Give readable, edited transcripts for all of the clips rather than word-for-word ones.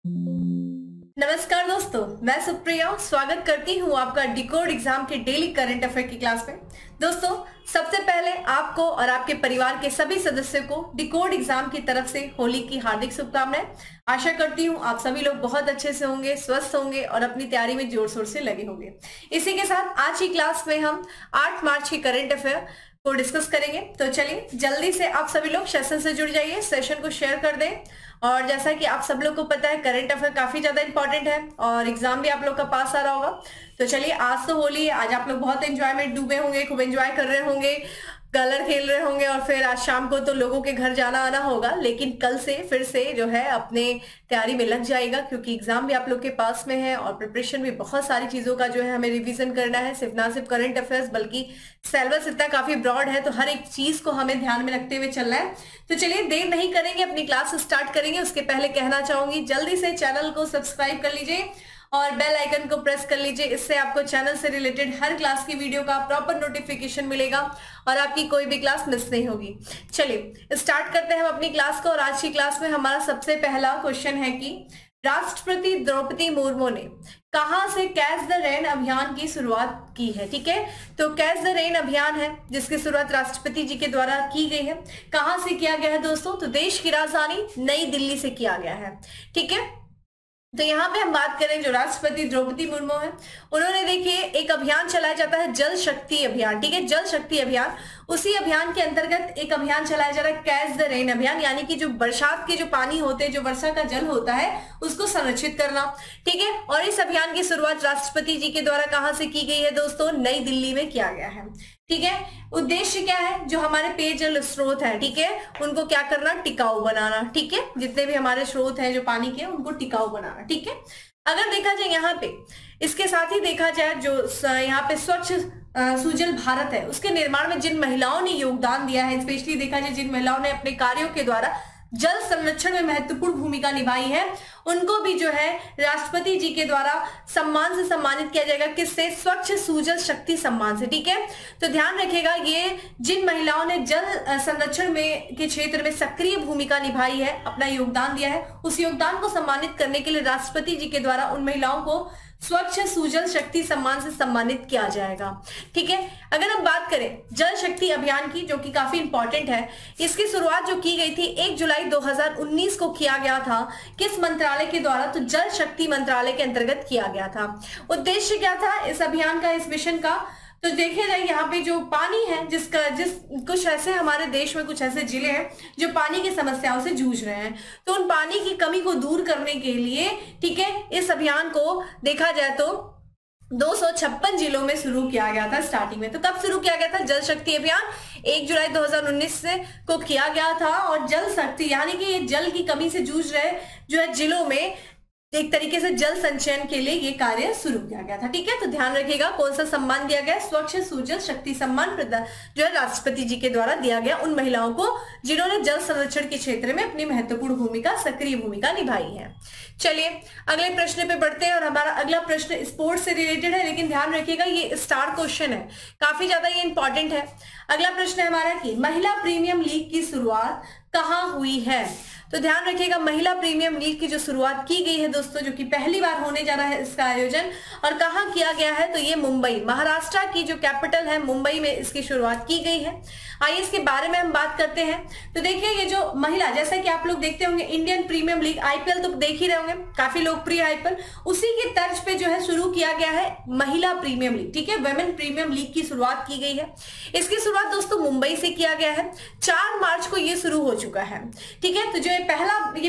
नमस्कार दोस्तों, मैं सुप्रिया स्वागत करती हूँ आपका डिकोड एग्जाम के डेली करंट अफेयर की क्लास में। दोस्तों, सबसे पहले आपको और आपके परिवार के सभी सदस्यों को डिकोड एग्जाम की तरफ से होली की हार्दिक शुभकामनाएं। आशा करती हूँ आप सभी लोग बहुत अच्छे से होंगे, स्वस्थ होंगे और अपनी तैयारी में जोर शोर से लगे होंगे। इसी के साथ आज की क्लास में हम 8 मार्च के करंट अफेयर को डिस्कस करेंगे। तो चलिए जल्दी से आप सभी लोग सेशन से जुड़ जाइए, सेशन को शेयर कर दें। और जैसा कि आप सब लोग को पता है, करंट अफेयर काफी ज्यादा इंपॉर्टेंट है और एग्जाम भी आप लोग का पास आ रहा होगा। तो चलिए, आज तो होली है, आज आप लोग बहुत एंजॉयमेंट डूबे होंगे, खूब एंजॉय कर रहे होंगे, कलर खेल रहे होंगे और फिर आज शाम को तो लोगों के घर जाना आना होगा। लेकिन कल से फिर से जो है अपने तैयारी में लग जाएगा, क्योंकि एग्जाम भी आप लोग के पास में है और प्रिपरेशन भी बहुत सारी चीजों का जो है हमें रिवीजन करना है। सिर्फ ना सिर्फ करंट अफेयर्स बल्कि सिलेबस इतना काफी ब्रॉड है, तो हर एक चीज को हमें ध्यान में रखते हुए चलना है। तो चलिए देर नहीं करेंगे, अपनी क्लास स्टार्ट करेंगे। उसके पहले कहना चाहूंगी जल्दी से चैनल को सब्सक्राइब कर लीजिए और बेल आइकन को प्रेस कर लीजिए। इससे आपको चैनल से रिलेटेड हर क्लास की वीडियो का प्रॉपर नोटिफिकेशन मिलेगा और आपकी कोई भी क्लास मिस नहीं होगी। चलिए स्टार्ट करते हैं हम अपनी क्लास को। और आज की क्लास में हमारा सबसे पहला क्वेश्चन है कि राष्ट्रपति द्रौपदी मुर्मू ने कहां से कैच द रेन अभियान की शुरुआत की है। ठीक है, तो कैच द रेन अभियान है जिसकी शुरुआत राष्ट्रपति जी के द्वारा की गई है। कहां से किया गया है दोस्तों? तो देश की राजधानी नई दिल्ली से किया गया है। ठीक है, तो यहाँ पे हम बात करें जो राष्ट्रपति द्रौपदी मुर्मू है, उन्होंने देखिए एक अभियान चलाया जाता है जल शक्ति अभियान। ठीक है, जल शक्ति अभियान, उसी अभियान के अंतर्गत एक अभियान चलाया जा रहा है कैच द रेन अभियान, यानी कि जो बरसात के जो पानी होते हैं, जो वर्षा का जल होता है, उसको संरक्षित करना। ठीक है, और इस अभियान की शुरुआत राष्ट्रपति जी के द्वारा कहां से की गई है दोस्तों? नई दिल्ली में किया गया है। ठीक है, उद्देश्य क्या है? जो हमारे पेयजल स्रोत है, ठीक है, उनको क्या करना? टिकाऊ बनाना। ठीक है, जितने भी हमारे स्रोत हैं जो पानी के, उनको टिकाऊ बनाना। ठीक है, अगर देखा जाए यहाँ पे, इसके साथ ही देखा जाए जो यहाँ पे स्वच्छ सुजल भारत है, उसके निर्माण में जिन महिलाओं ने योगदान दिया है, स्पेशली देखा जाए जिन महिलाओं ने अपने कार्यों के द्वारा जल संरक्षण में महत्वपूर्ण भूमिका निभाई है, उनको भी जो है राष्ट्रपति जी के द्वारा सम्मान से सम्मानित किया जाएगा। किससे? स्वच्छ सुजल शक्ति सम्मान से। ठीक है, तो ध्यान रखिएगा, ये जिन महिलाओं ने जल संरक्षण में के क्षेत्र में सक्रिय भूमिका निभाई है, अपना योगदान दिया है, उस योगदान को सम्मानित करने के लिए राष्ट्रपति जी के द्वारा उन महिलाओं को स्वच्छ सुजल शक्ति सम्मान से सम्मानित किया जाएगा। ठीक है, अगर हम बात करें जल शक्ति अभियान की, जो कि काफी इंपॉर्टेंट है, इसकी शुरुआत जो की गई थी 1 जुलाई 2019 को किया गया था। किस मंत्रालय के द्वारा? तो जल शक्ति मंत्रालय के अंतर्गत किया गया था। उद्देश्य क्या था इस अभियान का, इस मिशन का? तो देखिए जाए यहाँ पे जो पानी है, जिस कुछ ऐसे हमारे देश में कुछ ऐसे जिले हैं जो पानी की समस्याओं से जूझ रहे हैं, तो उन पानी की कमी को दूर करने के लिए, ठीक है, इस अभियान को देखा जाए तो 256 जिलों में शुरू किया गया था स्टार्टिंग में। तो कब शुरू किया गया था जल शक्ति अभियान? 1 जुलाई 2019 से को किया गया था। और जल शक्ति यानी कि ये जल की कमी से जूझ रहे जो है जिलों में एक तरीके से जल संचयन के लिए ये कार्य शुरू किया गया था। ठीक है, तो ध्यान रखिएगा कौन सा सम्मान दिया गया? स्वच्छ सुजल शक्ति सम्मान जो है राष्ट्रपति जी के द्वारा दिया गया उन महिलाओं को जिन्होंने जल संरक्षण के क्षेत्र में अपनी महत्वपूर्ण भूमिका, सक्रिय भूमिका निभाई है। चलिए अगले प्रश्न पे बढ़ते हैं और हमारा अगला प्रश्न स्पोर्ट्स से रिलेटेड है, लेकिन ध्यान रखिएगा ये स्टार क्वेश्चन है, काफी ज्यादा ये इंपॉर्टेंट है। अगला प्रश्न है हमारा कि महिला प्रीमियम लीग की शुरुआत कहाँ हुई है? तो ध्यान रखिएगा महिला प्रीमियम लीग की जो शुरुआत की गई है दोस्तों, जो कि पहली बार होने जा रहा है इसका आयोजन, और कहाँ किया गया है? तो ये मुंबई, महाराष्ट्र की जो कैपिटल है मुंबई में इसकी शुरुआत की गई है। आइए इसके बारे में हम बात करते हैं। तो देखिए ये जो महिला, जैसा कि आप लोग देखते होंगे इंडियन प्रीमियम लीग आईपीएल तो देख ही रहे होंगे, काफी लोकप्रिय आईपीएल, उसी की तर्ज पे जो है शुरू किया गया है महिला प्रीमियम लीग। ठीक है, वुमेन प्रीमियम लीग की शुरुआत की गई है। इसकी शुरुआत दोस्तों मुंबई से किया गया है। 4 मार्च को ये शुरू हो चुका है। ठीक है, तो जो ये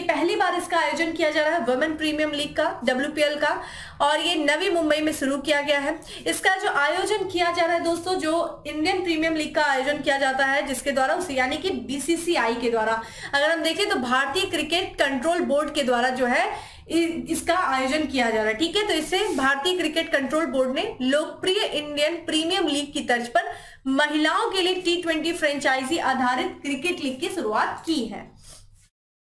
पहली बार इसका आयोजन किया जा रहा है वुमेन प्रीमियम लीग का, WPL का, और ये नवी मुंबई में शुरू किया गया है। इसका जो आयोजन किया जा रहा है दोस्तों, जो इंडियन प्रीमियम लीग का आयोजन किया जाता है जिसके द्वारा उसे यानी कि BCCI के द्वारा, अगर हम देखें तो भारतीय क्रिकेट कंट्रोल बोर्ड के द्वारा जो है इसका आयोजन किया जा रहा है। ठीक है, तो इससे भारतीय क्रिकेट कंट्रोल बोर्ड ने लोकप्रिय इंडियन प्रीमियम लीग की तर्ज पर महिलाओं के लिए T20 फ्रेंचाइजी आधारित क्रिकेट लीग की शुरुआत की है।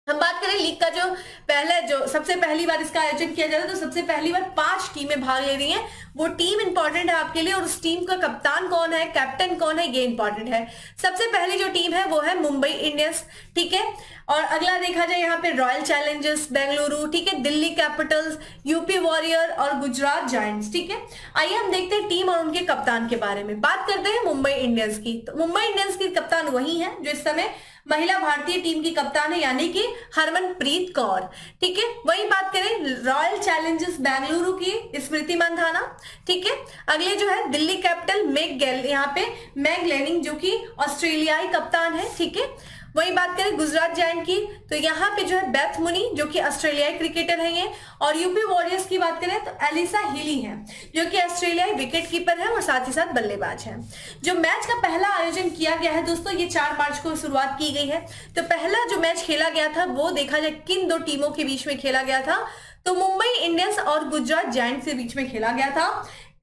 हम बात करें लीग का जो सबसे पहली बार इसका आयोजन किया जा रहा है, तो सबसे पहली बार 5 टीमें भाग ले रही हैं। वो टीम इंपॉर्टेंट है आपके लिए, और उस टीम का कप्तान कौन है, कैप्टन कौन है, ये इंपॉर्टेंट है। सबसे पहली जो टीम है वो है मुंबई इंडियंस, ठीक है। और अगला देखा जाए यहाँ पे रॉयल चैलेंजर्स बेंगलुरु, ठीक है, दिल्ली कैपिटल्स, यूपी वॉरियर और गुजरात जायंट्स, ठीक है। आइए हम देखते हैं टीम और उनके कप्तान के बारे में। बात करते हैं मुंबई इंडियंस की। तो मुंबई इंडियंस की कप्तान वही है जो इस समय महिला भारतीय टीम की कप्तान है, यानी कि हरमनप्रीत कौर, ठीक है। वही बात करें रॉयल चैलेंजर्स बेंगलुरु की स्मृति मंधाना, ठीक है। अगले जो है दिल्ली कैपिटल यहाँ पे मैग लेनिंग जो कि ऑस्ट्रेलियाई कप्तान है, ठीक है। वही बात करें गुजरात जायंट की, तो यहाँ पे जो है बेथ मुनी जो कि ऑस्ट्रेलियाई क्रिकेटर है ये। और यूपी वॉरियर्स की बात करें तो एलिसा हिली है जो कि ऑस्ट्रेलियाई विकेट कीपर है और साथ ही साथ बल्लेबाज है। जो मैच का पहला आयोजन किया गया है दोस्तों, ये 4 मार्च को शुरुआत की गई है। तो पहला जो मैच खेला गया था वो देखा जाए किन 2 टीमों के बीच में खेला गया था, तो मुंबई इंडियंस और गुजरात जायंट के बीच में खेला गया था।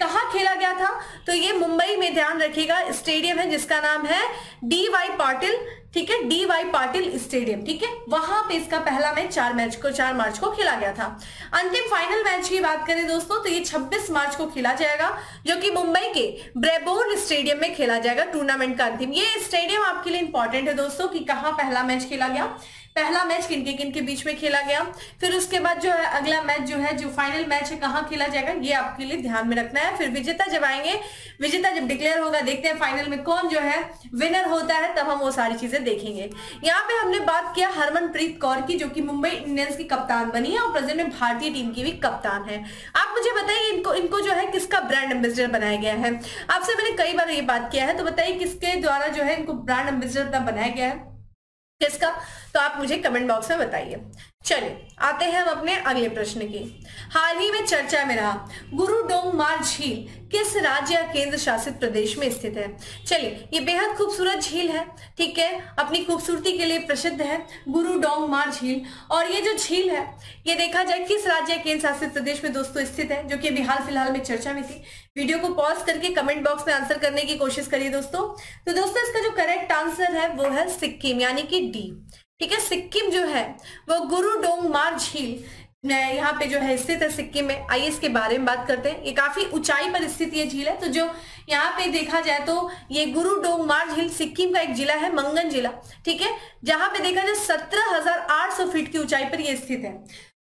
कहाँ खेला गया था, तो ये मुंबई में, ध्यान रखिएगा, स्टेडियम है जिसका नाम है DY पाटिल, ठीक है, DY पाटिल स्टेडियम, ठीक है। वहां पे इसका पहला मैच 4 मार्च को खेला गया था। अंतिम फाइनल मैच की बात करें दोस्तों, तो ये 26 मार्च को खेला जाएगा, जो कि मुंबई के ब्रेबोर्न स्टेडियम में खेला जाएगा टूर्नामेंट का अंतिम। ये स्टेडियम आपके लिए इंपॉर्टेंट है दोस्तों कि कहाँ पहला मैच खेला गया, पहला मैच किन के बीच में खेला गया, फिर उसके बाद जो है अगला मैच जो है जो फाइनल मैच है कहाँ खेला जाएगा, ये आपके लिए ध्यान में रखना है। फिर विजेता जब आएंगे, विजेता जब डिक्लेयर होगा, देखते हैं फाइनल में कौन जो है विनर होता है, तब हम वो सारी चीजें देखेंगे। यहाँ पे हमने बात किया हरमनप्रीत कौर की, जो कि मुंबई इंडियंस की कप्तान बनी है और प्रेजेंट में भारतीय टीम की भी कप्तान है। आप मुझे बताइए इनको जो है किसका ब्रांड एम्बेसडर बनाया गया है। आपसे मैंने कई बार ये बात किया है, तो बताइए किसके द्वारा जो है इनको ब्रांड एम्बेसडर बनाया गया है, किसका, तो आप मुझे कमेंट बॉक्स में बताइए। चलिए आते हैं हम अपने अगले प्रश्न की। हाल ही में चर्चा में रहा गुरुडोंगमार झील किस राज्य या केंद्र शासित प्रदेश में स्थित है। चलिए, ये बेहद खूबसूरत झील है, ठीक है, अपनी खूबसूरती के लिए प्रसिद्ध है गुरुडोंगमार झील। और ये जो झील है ये देखा जाए किस राज्य या केंद्र शासित प्रदेश में दोस्तों स्थित है, जो कि अभी हाल फिलहाल में चर्चा में थी। वीडियो को पॉज करके कमेंट बॉक्स में आंसर करने की कोशिश करिए दोस्तों। तो दोस्तों इसका जो करेक्ट आंसर है वो है सिक्किम, यानी कि डी, ठीक है। सिक्किम जो है वो गुरुडोंगमार झील यहाँ पे जो है स्थित है सिक्किम में। आइए इसके बारे में बात करते हैं। ये काफी ऊंचाई पर स्थित ये झील है। तो जो यहाँ पे देखा जाए तो ये गुरुडोंगमार झील सिक्किम का एक जिला है, मंगन जिला, ठीक है, जहां पे देखा जाए 17,800 फीट की ऊंचाई पर ये स्थित है।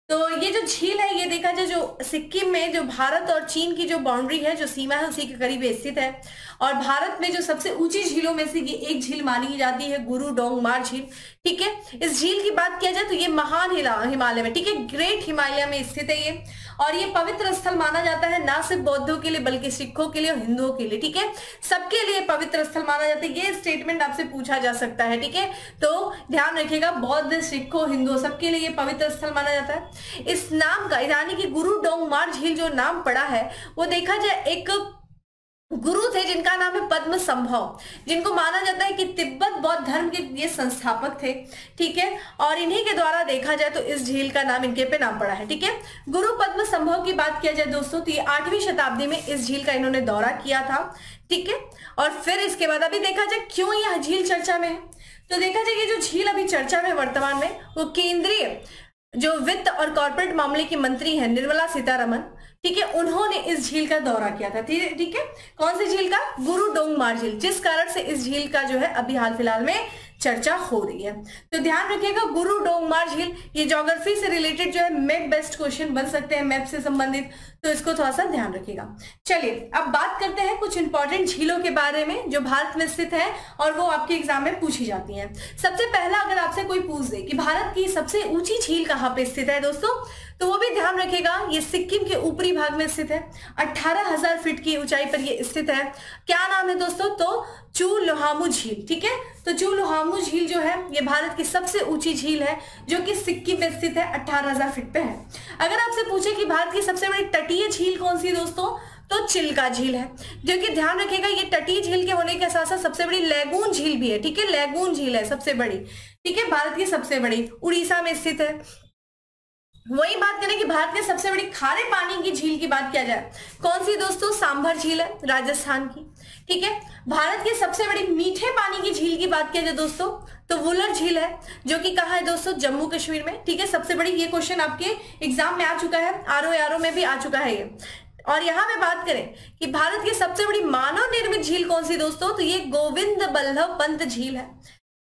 तो ये जो झील है ये देखा जाए जो सिक्किम में जो भारत और चीन की जो बाउंड्री है, जो सीमा है, उसी के करीब स्थित है। और भारत में जो सबसे ऊंची झीलों में से ये एक झील मानी जाती है गुरुडोंगमार झील, ठीक है। इस झील की बात किया जाए तो ये महान हिमालय में, ठीक है, ग्रेट हिमालय में स्थित है ये। और ये पवित्र स्थल माना जाता है ना सिर्फ बौद्धों के लिए बल्कि सिखों के लिए और हिंदुओं के लिए, ठीक है, सबके लिए पवित्र स्थल माना जाता है। ये स्टेटमेंट आपसे पूछा जा सकता है, ठीक है, तो ध्यान रखिएगा, बौद्ध, सिखों, हिंदुओं सबके लिए ये पवित्र स्थल माना जाता है। इस नाम का, यानी कि गुरुडोंगमार झील जो नाम पड़ा है वो देखा जाए एक गुरु थे जिनका नाम है पद्म संभव, जिनको माना जाता है कि तिब्बत बौद्ध धर्म के ये संस्थापक थे, ठीक है। और इन्हीं के द्वारा देखा जाए तो इस झील का नाम इनके पे नाम पड़ा है, ठीक है। गुरु पद्म संभव की बात किया जाए दोस्तों तो ये 8वीं शताब्दी में इस झील का इन्होंने दौरा किया था, ठीक है। और फिर इसके बाद अभी देखा जाए क्यों यह झील चर्चा में है, तो देखा जाए ये जो झील अभी चर्चा में वर्तमान में वो केंद्रीय जो वित्त और कॉर्पोरेट मामले की मंत्री है निर्मला सीतारमन, ठीक है, उन्होंने इस झील का दौरा किया था, ठीक है। कौन सी झील का, गुरुडोंगमार झील, जिस कारण से इस झील का जो है अभी हाल फिलहाल में चर्चा हो रही है। तो ध्यान रखिएगा गुरुडोंगमार झील, ये ज्योग्राफी से रिलेटेड जो है मैप बेस्ड क्वेश्चन बन सकते हैं, मैप से संबंधित, तो इसको थोड़ा सा ध्यान रखिएगा। चलिए अब बात करते हैं कुछ इंपॉर्टेंट झीलों के बारे में जो भारत में स्थित है और वो आपके एग्जाम में पूछी जाती हैं। सबसे पहला अगर आपसे कोई पूछ दे कि भारत की सबसे ऊंची झील कहाँ पे स्थित है दोस्तों, तो वो भी ध्यान रखिएगा, ये सिक्किम के ऊपरी भाग में स्थित है, 18,000 फीट की ऊंचाई पर ये स्थित है। क्या नाम है दोस्तों, तो चुलुहामू झील, ठीक है। तो चुलुहामू झील जो है ये भारत की सबसे ऊंची झील है जो कि सिक्किम में स्थित है, 18,000 फीट पे है। अगर आपसे पूछे कि भारत की सबसे बड़ी तटीय झील कौन सी है दोस्तों, तो चिल्का झील है, जो कि ध्यान रखिएगा ये तटीय झील के होने के साथ साथ सबसे बड़ी लैगून झील भी है, ठीक है, लैगून झील है सबसे बड़ी, ठीक है, भारत की सबसे बड़ी, उड़ीसा में स्थित है। वही बात करें कि भारत की सबसे बड़ी खारे पानी की झील की बात किया जाए, कौन सी दोस्तों, सांभर झील है राजस्थान की। ठीक है। भारत की सबसे बड़ी मीठे पानी की झील की बात किया जाए दोस्तों तो वुलर झील है, जो कि कहाँ है दोस्तों, जम्मू कश्मीर में, ठीक है। सबसे बड़ी, ये क्वेश्चन आपके एग्जाम में आ चुका है, आरओ में भी आ चुका है ये। और यहां पे बात करें कि भारत की सबसे बड़ी मानव निर्मित झील कौन सी दोस्तों, तो ये गोविंद बल्लभ पंत झील है,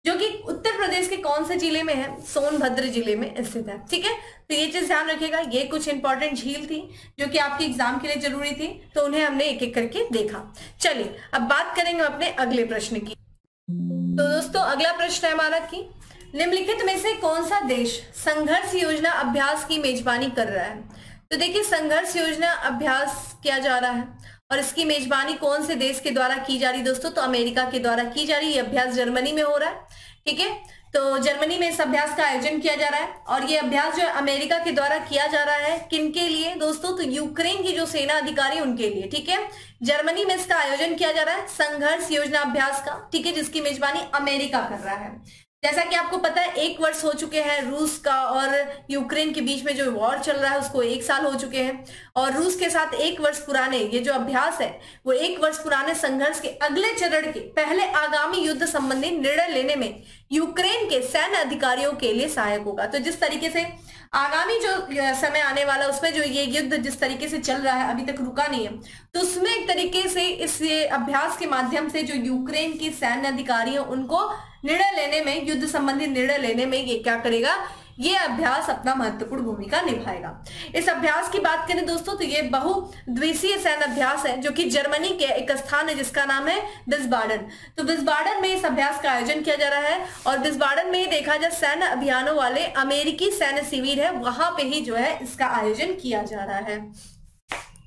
जो कि उत्तर प्रदेश के कौन से जिले में है, सोनभद्र जिले में स्थित है, ठीक है। तो ये चीज ध्यान रखिएगा। ये कुछ इंपॉर्टेंट झील थी जो कि आपके एग्जाम के लिए जरूरी थी, तो उन्हें हमने एक एक करके देखा। चलिए अब बात करेंगे अपने अगले प्रश्न की। तो दोस्तों अगला प्रश्न है हमारा कि निम्नलिखित में से कौन सा देश संघर्ष योजना अभ्यास की मेजबानी कर रहा है। तो देखिए संघर्ष योजना अभ्यास किया जा रहा है और इसकी मेजबानी कौन से देश के द्वारा की जा रही दोस्तों, तो अमेरिका के द्वारा की जा रही है। अभ्यास जर्मनी में हो रहा है, ठीक है। तो जर्मनी में इस अभ्यास का आयोजन किया जा रहा है और ये अभ्यास जो है अमेरिका के द्वारा किया जा रहा है। किनके लिए दोस्तों, तो यूक्रेन की जो सेना अधिकारी उनके लिए, ठीक है। जर्मनी में इसका आयोजन किया जा रहा है संघर्ष योजना अभ्यास का, ठीक है, जिसकी मेजबानी अमेरिका कर रहा है। जैसा कि आपको पता है 1 वर्ष हो चुके हैं रूस का और यूक्रेन के बीच में जो वॉर चल रहा है उसको 1 साल हो चुके हैं, और रूस के साथ 1 वर्ष पुराने ये जो अभ्यास है वो 1 वर्ष पुराने संघर्ष के अगले चरण के पहले आगामी युद्ध संबंधी निर्णय लेने में यूक्रेन के सैन्य अधिकारियों के लिए सहायक होगा। तो जिस तरीके से आगामी जो समय आने वाला उसमें जो ये युद्ध जिस तरीके से चल रहा है अभी तक रुका नहीं है, तो उसमें एक तरीके से इस अभ्यास के माध्यम से जो यूक्रेन की सैन्य अधिकारी हैं उनको निर्णय लेने में, युद्ध संबंधी निर्णय लेने में ये क्या करेगा, ये अभ्यास अपना महत्वपूर्ण भूमिका निभाएगा। इस अभ्यास की बात करें दोस्तों तो ये बहुद्वीसीय सैन्य अभ्यास है जो कि जर्मनी के एक स्थान है जिसका नाम है विस्बाडन। तो विस्बाडन में इस अभ्यास का आयोजन किया जा रहा है और विस्बाडन में ये देखा जाए सैन्य अभियानों वाले अमेरिकी सैन्य शिविर है, वहां पे ही जो है इसका आयोजन किया जा रहा है।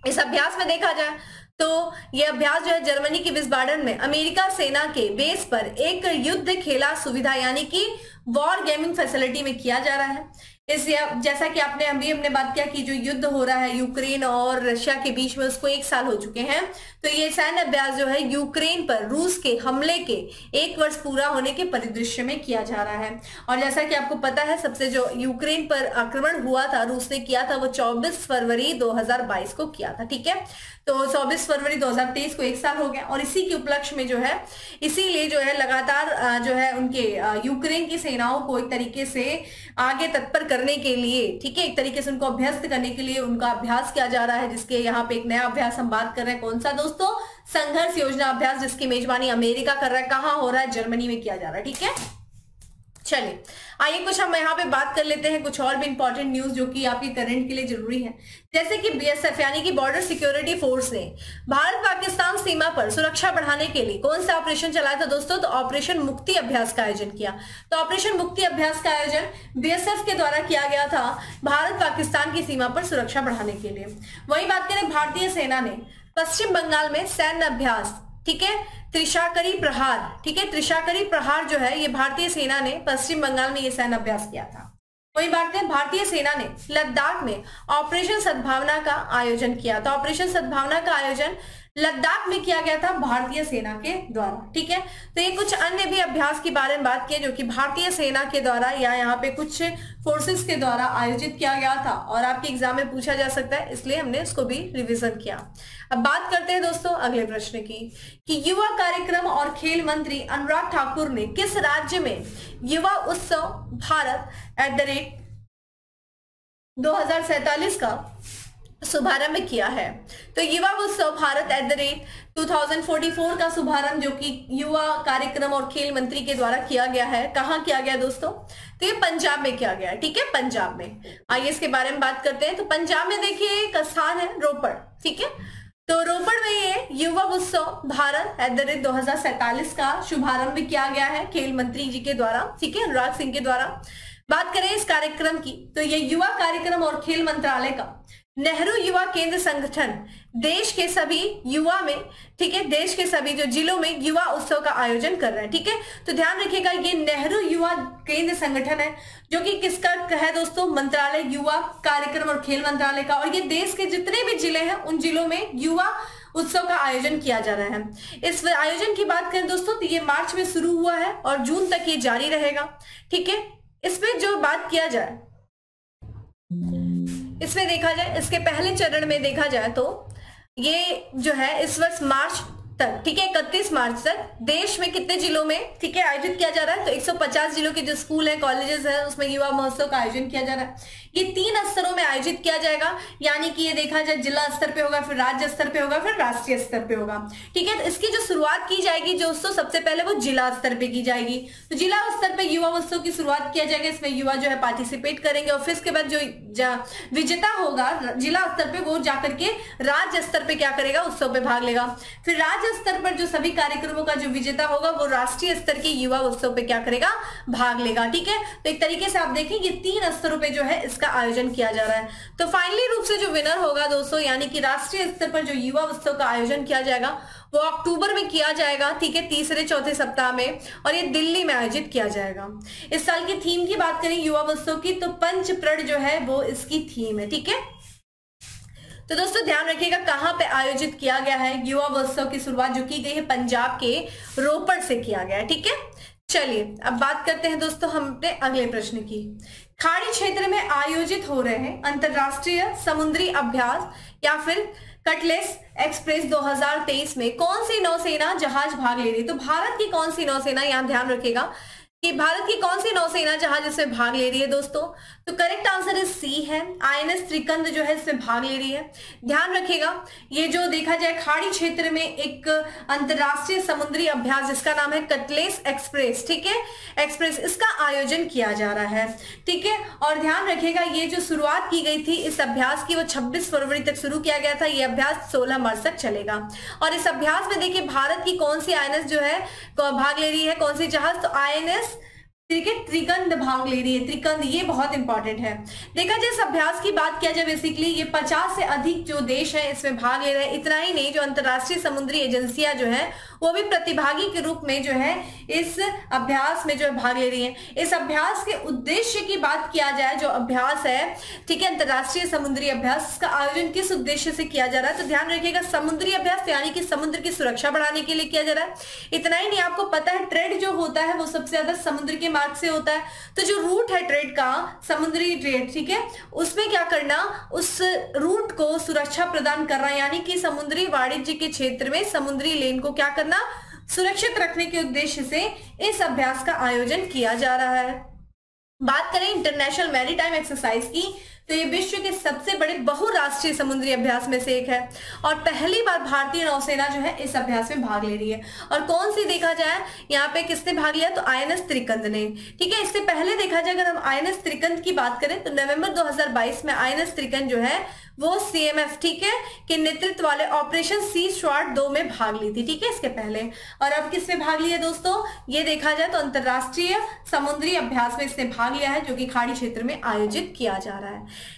इस अभ्यास में देखा जाए तो यह अभ्यास जो है जर्मनी के विस्बाडन में अमेरिका सेना के बेस पर एक युद्ध खेला सुविधा यानी कि वॉर गेमिंग फैसिलिटी में किया जा रहा है। इस जैसा कि हमने बात किया कि जो युद्ध हो रहा है यूक्रेन और रशिया के बीच में उसको 1 साल हो चुके हैं, तो ये सैन्य अभ्यास जो है यूक्रेन पर रूस के हमले के 1 वर्ष पूरा होने के परिदृश्य में किया जा रहा है। और जैसा कि आपको पता है सबसे जो यूक्रेन पर आक्रमण हुआ था रूस ने किया था वो 24 फरवरी 2022 को किया था, ठीक है। तो 24 फरवरी 2023 को 1 साल हो गया और इसी के उपलक्ष्य में जो है इसीलिए जो है लगातार जो है उनके यूक्रेन की सेनाओं को एक तरीके से आगे तत्पर करने के लिए, ठीक है, एक तरीके से उनको अभ्यस्त करने के लिए उनका अभ्यास किया जा रहा है, जिसके यहाँ पे एक नया अभ्यास हम बात कर रहे हैं। कौन सा दोस्तों, संघर्ष योजना अभ्यास, जिसकी मेजबानी अमेरिका कर रहा है। कहाँ हो रहा है, जर्मनी में किया जा रहा है, ठीक है। चलिए आइए कुछ हम यहाँ पे बात कर लेते हैं कुछ और भी इंपॉर्टेंट न्यूज जो कि आपके करंट के लिए जरूरी है। जैसे कि बीएसएफ यानी कि बॉर्डर सिक्योरिटी फोर्स ने भारत पाकिस्तान सीमा पर सुरक्षा बढ़ाने के लिए कौन सा ऑपरेशन चलाया था दोस्तों, तो ऑपरेशन मुक्ति अभ्यास का आयोजन किया। तो ऑपरेशन मुक्ति अभ्यास का आयोजन बीएसएफ के द्वारा किया गया था भारत पाकिस्तान की सीमा पर सुरक्षा बढ़ाने के लिए। वही बात करें भारतीय सेना ने पश्चिम बंगाल में सैन्य अभ्यास, ठीक है, त्रिशाकरी प्रहार, ठीक है, त्रिशाकरी प्रहार जो है ये भारतीय सेना ने पश्चिम बंगाल में ये सैन्य अभ्यास किया था। वही बात है भारतीय सेना ने लद्दाख में ऑपरेशन सद्भावना का आयोजन किया था। ऑपरेशन सद्भावना का आयोजन लद्दाख में किया गया था भारतीय सेना के द्वारा, ठीक है। तो ये कुछ अन्य भी अभ्यास के बारे में बात की जो कि भारतीय सेना के द्वारा या यहाँ पे कुछ फोर्सेस के द्वारा आयोजित किया गया था और आपके एग्जाम में पूछा जा सकता है, इसलिए हमने इसको भी रिवीजन किया। अब बात करते हैं दोस्तों अगले प्रश्न की कि युवा कार्यक्रम और खेल मंत्री अनुराग ठाकुर ने किस राज्य में युवा उत्सव भारत @2047 का शुभारंभ किया है। तो युवा उत्सव भारत @2044 का शुभारंभ जो कि युवा कार्यक्रम और खेल मंत्री के द्वारा किया गया है, कहाँ किया गया दोस्तों, तो ये पंजाब में किया गया है, ठीक है, पंजाब में। आइए इसके बारे में बात करते हैं। तो पंजाब में देखिए एक स्थान है रोपड़, ठीक है। तो रोपड़ में ये युवा उत्सव भारत @2047 का शुभारंभ किया गया है खेल मंत्री जी के द्वारा, ठीक है, अनुराग सिंह के द्वारा। बात करें इस कार्यक्रम की तो ये युवा कार्यक्रम और खेल मंत्रालय का नेहरू युवा केंद्र संगठन देश के सभी युवा में, ठीक है, देश के सभी जो जिलों में युवा उत्सव का आयोजन कर रहे हैं, ठीक है। तो ध्यान रखिएगा ये नेहरू युवा केंद्र संगठन है जो कि किसका है दोस्तों, मंत्रालय युवा कार्यक्रम और खेल मंत्रालय का, और ये देश के जितने भी जिले हैं उन जिलों में युवा उत्सव का आयोजन किया जा रहा है। इस आयोजन की बात करें दोस्तों तो ये मार्च में शुरू हुआ है और जून तक ये जारी रहेगा, ठीक है। इसमें जो बात किया जाए, इसमें देखा जाए इसके पहले चरण में देखा जाए तो ये जो है इस वर्ष मार्च तक, ठीक है, 31 मार्च तक देश में कितने जिलों में, ठीक है, आयोजित किया जा रहा है? तो 150 जिलों के जो स्कूल है, कॉलेजेस है, उसमें युवा महोत्सव का आयोजन किया जा रहा है। ये 3 स्तरों में आयोजित किया जाएगा, यानी कि ये देखा जाए जिला स्तर पे होगा, फिर राज्य स्तर पे होगा, फिर राष्ट्रीय स्तर पे होगा, ठीक है। तो इसकी जो शुरुआत की जाएगी दोस्तों, सबसे पहले वो जिला स्तर पे की जाएगी। तो जिला स्तर पे युवा महोत्सव की शुरुआत किया जाएगा, इसमें युवा जो है पार्टिसिपेट करेंगे और फिर इसके बाद जो विजेता होगा जिला स्तर पे वो जाकर के राज्य स्तर पे क्या करेगा, उत्सव पे भाग लेगा। फिर राज्य स्तर पर जो सभी कार्यक्रमों का जो विजेता होगा वो राष्ट्रीय स्तर के युवा उत्सव पे क्या करेगा, भाग लेगा, ठीक है। तो एक तरीके से आप देखें ये 3 स्तरों पे जो है इसका आयोजन किया जा रहा है। तो फाइनली रूप से जो विनर होगा दोस्तों, यानी कि राष्ट्रीय स्तर पर जो युवा उत्सव का आयोजन किया जाएगा वो अक्टूबर में किया जाएगा, ठीक है, तीसरे चौथे सप्ताह में, और ये दिल्ली में आयोजित किया जाएगा। इस साल की थीम की बात करें युवा उत्सव की, तो पंच प्रण जो है वो इसकी थीम है, ठीक है। तो दोस्तों ध्यान रखिएगा कहां पे आयोजित किया गया है युवा महोत्सव की शुरुआत जो की गई है पंजाब के रोपड़ से किया गया है, ठीक है। चलिए अब बात करते हैं दोस्तों हम अपने अगले प्रश्न की। खाड़ी क्षेत्र में आयोजित हो रहे हैं अंतरराष्ट्रीय समुद्री अभ्यास या फिर कटलेस एक्सप्रेस 2023 में कौन सी नौसेना जहाज भाग ले रही है? तो भारत की कौन सी नौसेना, यहां ध्यान रखिएगा कि भारत की कौन सी नौसेना जहाज इसमें भाग ले रही है दोस्तों। तो करेक्ट आंसर इज सी है, आईएनएस त्रिकंद जो है इसमें भाग ले रही है। ध्यान रखिएगा ये जो देखा जाए खाड़ी क्षेत्र में एक अंतरराष्ट्रीय समुद्री अभ्यास जिसका नाम है कटलेस एक्सप्रेस, ठीक है, एक्सप्रेस, इसका आयोजन किया जा रहा है, ठीक है। और ध्यान रखिएगा ये जो शुरुआत की गई थी इस अभ्यास की वो 26 फरवरी तक शुरू किया गया था। ये अभ्यास 16 मार्च तक चलेगा। और इस अभ्यास में देखिए भारत की कौन सी आईएनएस जो है भाग ले रही है, कौन सी जहाज, तो आईएनएस ठीक है त्रिकंद भाग ले रही है। त्रिकंद ये बहुत इंपॉर्टेंट है। देखा जाए इस अभ्यास की बात किया जाए बेसिकली ये 50 से अधिक जो देश है इसमें भाग ले रहे हैं। इतना ही नहीं, जो अंतरराष्ट्रीय समुद्री एजेंसियां जो है वो भी प्रतिभागी के रूप में जो है इस अभ्यास में जो है भाग ले रही है। इस अभ्यास के उद्देश्य की बात किया जाए, जो अभ्यास है ठीक है अंतरराष्ट्रीय समुद्री अभ्यास, इसका आयोजन किस उद्देश्य से किया जा रहा है, तो ध्यान रखिएगा समुद्री अभ्यास यानी कि समुद्र की सुरक्षा बढ़ाने के लिए किया जा रहा है। इतना ही नहीं, आपको पता है ट्रेड जो होता है वो सबसे ज्यादा समुद्र के मार्ग से होता है। तो जो रूट है ट्रेड का, समुद्री ट्रेड, ठीक है, उसमें क्या करना, उस रूट को सुरक्षा प्रदान करना, यानी कि समुद्री वाणिज्य के क्षेत्र में समुद्री लेन को क्या करना, सुरक्षित रखने के उद्देश्य से इस अभ्यास का आयोजन किया जा रहा है। बात करें इंटरनेशनल मैरीटाइम एक्सरसाइज की, तो ये विश्व के सबसे बड़े बहुराष्ट्रीय समुद्री अभ्यास में से एक है और पहली बार भारतीय नौसेना जो है इस अभ्यास में भाग ले रही है। और कौन सी देखा जाए यहाँ पे किसने भाग लिया, तो आईएनएस त्रिकंद ने, ठीक है। इससे पहले देखा जाए अगर हम आईएनएस त्रिकंद की बात करें तो नवंबर 2022 में आईएनएस त्रिकंद जो है वो सीएमएफ, ठीक है, के नेतृत्व वाले ऑपरेशन सी स्वार्ड 2 में भाग ली थी, ठीक है, इसके पहले। और अब किसमें भाग लिया दोस्तों, ये देखा जाए तो अंतरराष्ट्रीय समुद्री अभ्यास में इसने भाग लिया है जो कि खाड़ी क्षेत्र में आयोजित किया जा रहा है।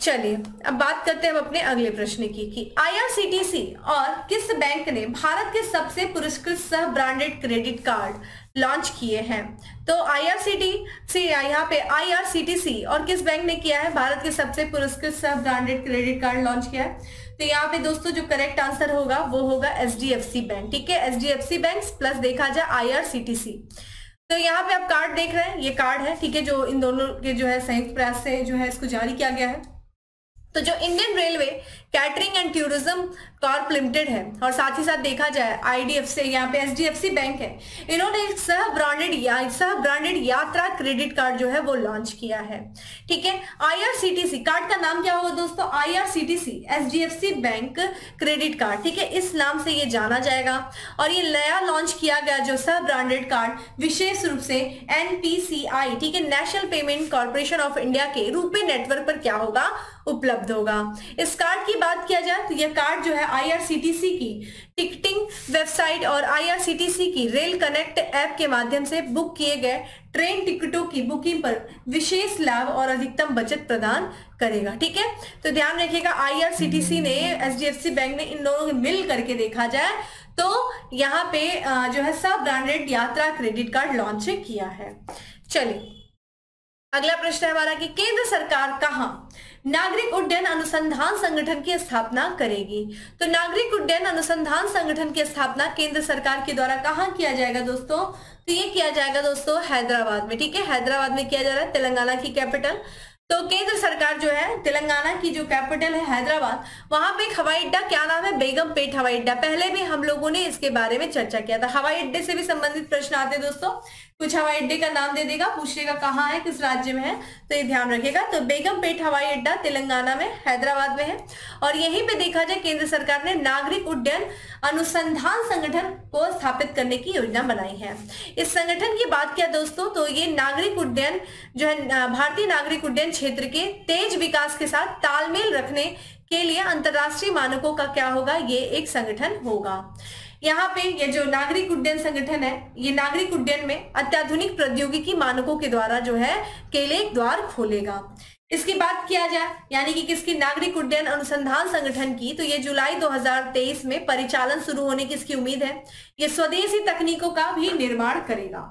चलिए अब बात करते हैं हम अपने अगले प्रश्न की कि आईआरसीटीसी और किस बैंक ने भारत के सबसे पुरस्कृत सह ब्रांडेड क्रेडिट कार्ड लॉन्च किए हैं। तो आईआरसीटीसी, यहाँ पे आईआरसीटीसी और किस बैंक ने किया है, भारत के सबसे पुरस्कृत सह ब्रांडेड क्रेडिट कार्ड लॉन्च किया है। तो यहाँ पे दोस्तों जो करेक्ट आंसर होगा वो होगा एचडीएफसी बैंक, ठीक है, एचडीएफसी बैंक प्लस देखा जाए आईआरसीटीसी। तो यहाँ पे आप कार्ड देख रहे हैं, ये कार्ड है, ठीक है, जो इन दोनों के जो है संयुक्त प्रयास से जो है इसको जारी किया गया है। तो जो Indian railway catering and tourism Corp limited है और साथ ही साथ देखा जाए आईडीएफसी, यहाँ पे एचडीएफसी बैंक है, इन्होंने एक सह ब्रांडेड यात्रा क्रेडिट कार्ड जो है वो लॉन्च किया है, ठीक है। आईआरसीटीसी कार्ड का नाम क्या होगा दोस्तों, IRCTC HDFC bank credit card, ठीक है, इस नाम से ये जाना जाएगा। और ये नया लॉन्च किया गया जो सह ब्रांडेड कार्ड विशेष रूप से एनपीसीआई, ठीक है, national payment corporation of India के रुपे नेटवर्क पर क्या होगा, उपलब्ध होगा। इस कार्ड की बात किया जाए तो यह कार्ड जो है आईआरसीटीसी की टिकटिंग वेबसाइट और आईआरसीटीसी की रेल कनेक्ट ऐप के माध्यम से बुक किए गए ट्रेन टिकटों की बुकिंग पर विशेष लाभ और अधिकतम बचत प्रदान करेगा, ठीक है। तो ध्यान रखिएगा आईआरसीटीसी ने, एचडीएफसी बैंक ने, इन दोनों ने मिल करके देखा जाए तो यहाँ पे जो है सब ब्रांडेड यात्रा क्रेडिट कार्ड लॉन्च किया है। चलिए अगला प्रश्न है हमारा कि केंद्र सरकार कहाँ नागरिक उड्डयन अनुसंधान संगठन की स्थापना करेगी। तो नागरिक उड्डयन अनुसंधान संगठन की स्थापना केंद्र सरकार के द्वारा कहाँ किया जाएगा दोस्तों, तो ये किया जाएगा दोस्तों हैदराबाद में, ठीक है, हैदराबाद में किया जा रहा है, तेलंगाना की कैपिटल। तो केंद्र सरकार जो है तेलंगाना की जो कैपिटल है हैदराबाद, वहां पे एक हवाई अड्डा, क्या नाम है, बेगमपेट हवाई अड्डा। पहले भी हम लोगों ने इसके बारे में चर्चा किया था। हवाई अड्डे से भी संबंधित प्रश्न आते हैं दोस्तों, कुछ हवाई अड्डे का नाम दे देगा, पूछेगा कहाँ है, किस राज्य में है, तो ये ध्यान रखेगा। तो बेगमपेट हवाई अड्डा तेलंगाना में, हैदराबाद में है। और यहीं पे देखा जाए केंद्र सरकार ने नागरिक उड्डयन अनुसंधान संगठन को स्थापित करने की योजना बनाई है। इस संगठन की बात किया दोस्तों तो ये नागरिक उड्डयन जो है भारतीय नागरिक उड्डयन क्षेत्र के तेज विकास के साथ तालमेल रखने के लिए अंतरराष्ट्रीय मानकों का क्या होगा, ये एक संगठन होगा। यहाँ पे ये जो नागरिक उड्डयन संगठन है, ये नागरिक उड्डयन में अत्याधुनिक प्रौद्योगिकी मानकों के द्वारा जो है के लिए एक द्वार खोलेगा। इसकी बात किया जाए यानी कि किसकी, नागरिक उड्डयन अनुसंधान संगठन की, तो ये जुलाई 2023 में परिचालन शुरू होने की इसकी उम्मीद है। ये स्वदेशी तकनीकों का भी निर्माण करेगा।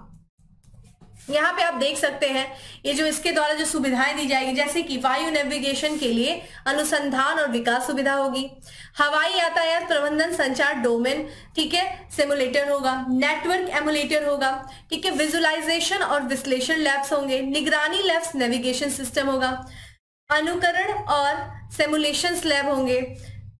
यहाँ पे आप देख सकते हैं ये जो इसके द्वारा जो सुविधाएं दी जाएगी, जैसे कि वायु नेविगेशन के लिए अनुसंधान और विकास सुविधा होगी, हवाई यातायात प्रबंधन संचार डोमेन, ठीक है, सिमुलेटर होगा, नेटवर्क एमुलेटर होगा, ठीक है, विजुअलाइजेशन और विश्लेषण लैब्स होंगे, निगरानी लैब्स, नेविगेशन सिस्टम होगा, अनुकरण और सिमुलेशन लैब होंगे,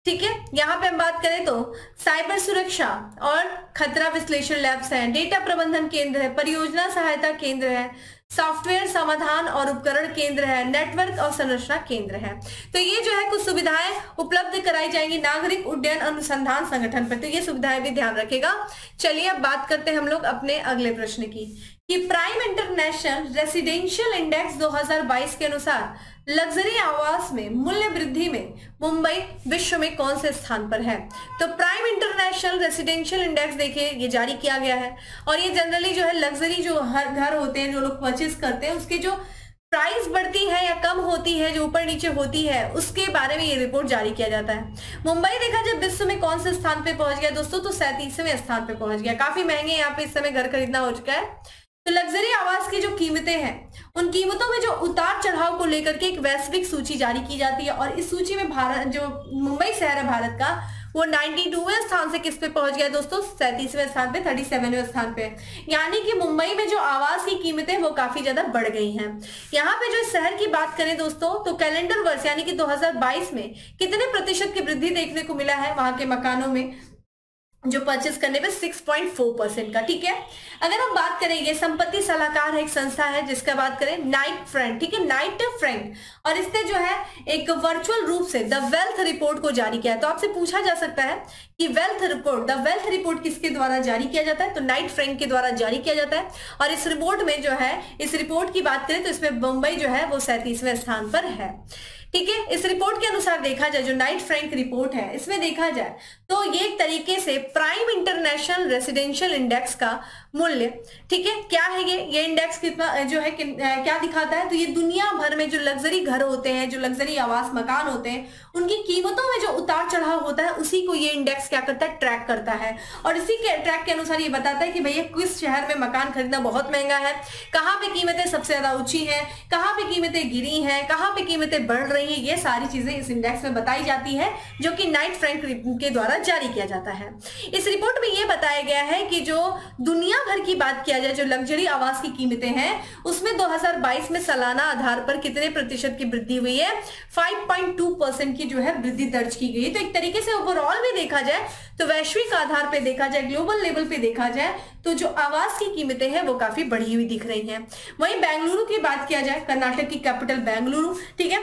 ठीक है। यहाँ पे हम बात करें तो साइबर सुरक्षा और खतरा विश्लेषण लैब्स हैं, डेटा प्रबंधन केंद्र है, परियोजना सहायता केंद्र है, सॉफ्टवेयर समाधान और उपकरण केंद्र है, नेटवर्क और संरचना केंद्र है। तो ये जो है कुछ सुविधाएं उपलब्ध कराई जाएंगी नागरिक उड्डयन अनुसंधान संगठन पर, तो ये सुविधाएं भी ध्यान रखेगा। चलिए अब बात करते हैं हम लोग अपने अगले प्रश्न की कि प्राइम इंटरनेशनल रेसिडेंशियल इंडेक्स 2022 के अनुसार लग्जरी आवास में मूल्य वृद्धि में मुंबई विश्व में कौन से स्थान पर है। तो प्राइम इंटरनेशनल रेसिडेंशियल इंडेक्स देखिए ये जारी किया गया है और ये जनरली जो है लग्जरी जो हर घर होते हैं, जो लोग परचेज करते हैं, उसकी जो प्राइस बढ़ती है या कम होती है, जो ऊपर नीचे होती है, उसके बारे में ये रिपोर्ट जारी किया जाता है। मुंबई देखा जाए विश्व में कौन से स्थान पे पहुंच गया दोस्तों, तो 37वें स्थान पे पहुंच गया। काफी महंगे यहाँ पे इस समय घर खरीदना हो चुका है। तो लग्जरी आवास की जो कीमतें हैं, उन कीमतों में जो उतार चढ़ाव को लेकर के एक वैश्विक सूची जारी की जाती है और इस सूची में भारत, जो मुंबई शहर है भारत का, वो 92वें स्थान से किस पे पहुंच गया दोस्तों, 37वें स्थान पे, 37वें स्थान पे। यानी कि मुंबई में जो आवास की कीमतें वो काफी ज्यादा बढ़ गई हैं। यहाँ पे जो शहर की बात करें दोस्तों तो कैलेंडर वर्ष यानी कि 2022 में कितने प्रतिशत की वृद्धि देखने को मिला है वहां के मकानों में जो परचेस करने पे 6.4% का, ठीक है। अगर हम बात करें, ये संपत्ति सलाहकार है, एक संस्था है जिसका बात करें नाइट फ्रैंक, ठीक है, नाइट फ्रैंक, और इसने जो है एक वर्चुअल रूप से द वेल्थ रिपोर्ट को जारी किया है। तो आपसे पूछा जा सकता है कि wealth report, the wealth report किसके द्वारा जारी किया जाता है, तो नाइट फ्रैंक के द्वारा जारी किया जाता है। और इस रिपोर्ट में जो है, इस रिपोर्ट की बात करें तो इसमें मुंबई जो है वो 37वें स्थान पर है, ठीक है। इस रिपोर्ट के अनुसार देखा जाए, जो नाइट फ्रैंक रिपोर्ट है, इसमें देखा जाए तो ये एक तरीके से प्राइम इंटरनेशनल रेसिडेंशियल इंडेक्स का मूल्य, ठीक है, क्या है ये इंडेक्स कितना जो है क्या दिखाता है, तो ये दुनिया भर में जो लग्जरी घर होते हैं, जो लग्जरी आवास मकान होते हैं, उनकी कीमतों में जो उतार चढ़ाव होता है, उसी को ये इंडेक्स क्या करता है, ट्रैक करता है। और इसी के ट्रैक के अनुसार ये बताता है कि भैया किस शहर में मकान खरीदना बहुत महंगा है, कहाँ पे कीमतें सबसे ज्यादा ऊंची हैं, कहाँ पे कीमतें गिरी हैं, कहाँ पे कीमतें बढ़ रही हैं, ये सारी चीजें इस इंडेक्स में बताई जाती है, जो कि नाइट फ्रैंक के द्वारा जारी किया जाता है। इस रिपोर्ट में यह बताया गया है कि जो दुनिया भर की बात किया जाए, जो लग्जरी आवास की कीमतें हैं, उसमें 2022 में सालाना आधार पर कितने प्रतिशत की वृद्धि हुई है, 5.2% की जो है वृद्धि दर्ज की गई। तो एक तरीके से ओवरऑल भी देखा जाए तो वैश्विक आधार पे देखा जाए, ग्लोबल लेवल पे देखा जाए तो जो आवास की कीमतें हैं वो काफी बढ़ी हुई दिख रही हैं। वहीं बेंगलुरु की बात किया जाए, कर्नाटक की कैपिटल बेंगलुरु, ठीक है,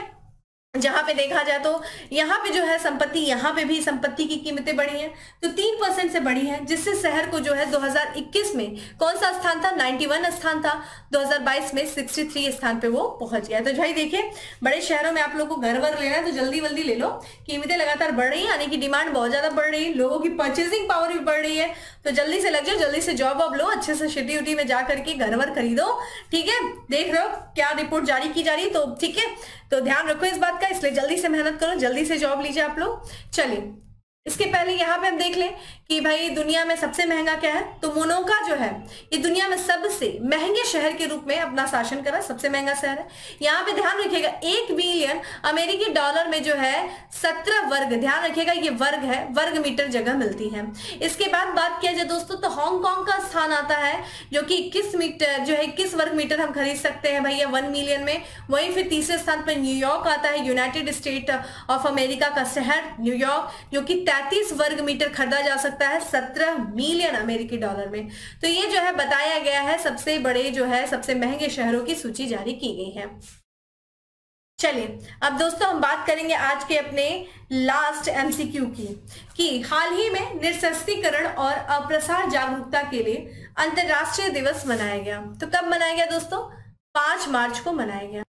जहां पे देखा जाए तो यहाँ पे जो है संपत्ति, यहाँ पे भी संपत्ति की कीमतें बढ़ी हैं, तो 3% से बढ़ी है, जिससे शहर को जो है 2021 में कौन सा स्थान था, 91 स्थान था, 2022 में 63 स्थान पे वो पहुंच गया। तो भाई देखिए, बड़े शहरों में आप लोगों को घर वर लेना है तो जल्दी वल्दी ले लो, कीमतें लगातार बढ़ रही है, यानी कि डिमांड बहुत ज्यादा बढ़ रही है, लोगों की परचेसिंग पावर भी बढ़ रही है, तो जल्दी से लग जाओ, जल्दी से जॉब वॉब लो, अच्छे से सिटी उटी में जा करके घर वर खरीदो, ठीक है। देख रहे हो क्या रिपोर्ट जारी की जा रही है, तो ठीक है, तो ध्यान रखो इस बात का, इसलिए जल्दी से मेहनत करो, जल्दी से जॉब लीजिए आप लोग। चलिए इसके पहले यहाँ पे हम देख लें कि भाई दुनिया में सबसे महंगा क्या है, तो मोनाको जो है ये दुनिया में सबसे महंगे शहर के रूप में अपना शासन करा, सबसे महंगा शहर है। यहाँ पे ध्यान रखिएगा 1 बिलियन अमेरिकी डॉलर में जो है 17 वर्ग, ध्यान रखिएगा ये वर्ग है, वर्ग मीटर जगह मिलती है। इसके बाद बात किया जाए दोस्तों तो हांगकांग का स्थान आता है जो कि 21 मीटर जो है 21 वर्ग मीटर हम खरीद सकते हैं भैया 1 मिलियन में। वहीं फिर तीसरे स्थान पर न्यूयॉर्क आता है, यूनाइटेड स्टेट ऑफ अमेरिका का शहर न्यूयॉर्क, जो कि 33 वर्ग मीटर खरीदा जा सकता है 17 मिलियन अमेरिकी डॉलर में। तो ये जो है बताया गया है सबसे बड़े जो है सबसे महंगे शहरों की सूची जारी की गई है। चलिए अब दोस्तों हम बात करेंगे आज के अपने लास्ट एमसीक्यू की, कि हाल ही में निःशस्त्रीकरण और अप्रसार जागरूकता के लिए अंतरराष्ट्रीय दिवस मनाया गया। तो कब मनाया गया दोस्तों? 5 मार्च को मनाया गया।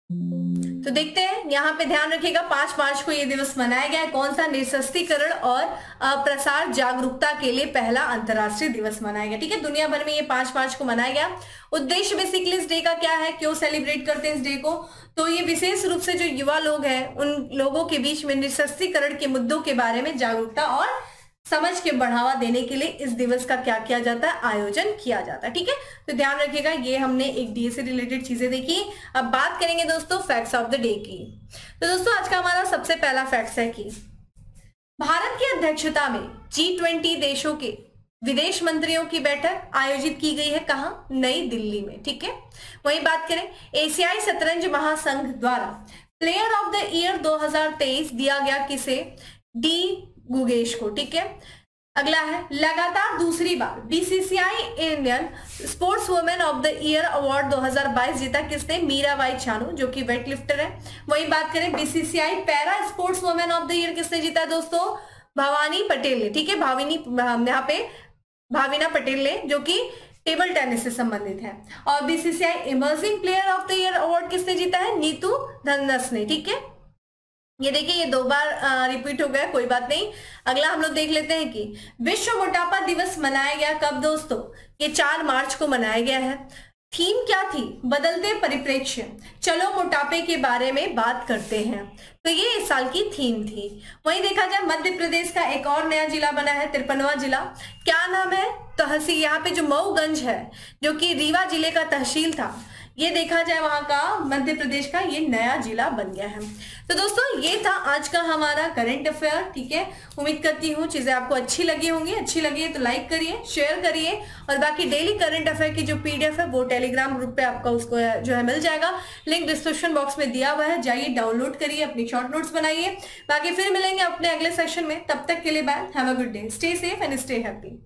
तो देखते हैं यहाँ पे ध्यान रखिएगा 5 मार्च को ये दिवस मनाया गया है। कौन सा? निःशस्त्रीकरण और प्रसार जागरूकता के लिए पहला अंतरराष्ट्रीय दिवस मनाया गया। ठीक है, दुनिया भर में ये 5 मार्च को मनाया गया। उद्देश्य बेसिकली इस डे का क्या है, क्यों सेलिब्रेट करते हैं इस डे को? तो ये विशेष रूप से जो युवा लोग हैं उन लोगों के बीच में निःशस्त्रीकरण के मुद्दों के बारे में जागरूकता और समझ के बढ़ावा देने के लिए इस दिवस का क्या किया जाता है, आयोजन किया जाता है। ठीक है, तो ध्यान रखिएगा ये हमने एक डे से रिलेटेड चीजें देखी। अब बात करेंगे दोस्तों फैक्ट्स ऑफ द डे की। तो दोस्तों आज का हमारा सबसे पहला फैक्ट है कि भारत की अध्यक्षता में G20 देशों के विदेश मंत्रियों की बैठक आयोजित की गई है। कहां? नई दिल्ली में। ठीक है, वही बात करें एशियाई शतरंज महासंघ द्वारा प्लेयर ऑफ द ईयर 2023 दिया गया किसे? डी गुगेश को। ठीक है, अगला है लगातार दूसरी बार BCCI Indian sports women of the year award 2022 जीता किसने? मीराबाई चानू जो कि वेट लिफ्टर है। वही बात करें BCCI para sports women of the year किसने जीता है दोस्तों? भवानी पटेल ने। ठीक है, यहाँ पे भाविना पटेल ने, जो कि टेबल टेनिस से संबंधित है। और BCCI emerging player of the year award किसने जीता है? नीतू धनस ने। ठीक है, ये देखिए ये 2 बार रिपीट हो गया, कोई बात नहीं। अगला हम लोग देख लेते हैं कि विश्व मोटापा दिवस मनाया गया कब दोस्तों? ये 4 मार्च को मनाया गया है। थीम क्या थी? बदलते परिप्रेक्ष्य, चलो मोटापे के बारे में बात करते हैं। तो ये इस साल की थीम थी। वहीं देखा जाए मध्य प्रदेश का एक और नया जिला बना है, 53वां जिला। क्या नाम है? तहसील। यहाँ पे जो मऊगंज है जो कि रीवा जिले का तहसील था, ये देखा जाए वहां का मध्य प्रदेश का ये नया जिला बन गया है। तो दोस्तों ये था आज का हमारा करंट अफेयर। ठीक है, उम्मीद करती हूँ चीजें आपको अच्छी लगी होंगी। अच्छी लगी है तो लाइक करिए, शेयर करिए, और बाकी डेली करंट अफेयर की जो पीडीएफ है वो टेलीग्राम ग्रुप पे आपका उसको जो है मिल जाएगा। लिंक डिस्क्रिप्शन बॉक्स में दिया हुआ है, जाइए डाउनलोड करिए, अपनी शॉर्ट नोट्स बनाइए। बाकी फिर मिलेंगे अपने अगले सेशन में, तब तक के लिए bye, have a good day, stay safe and stay happy.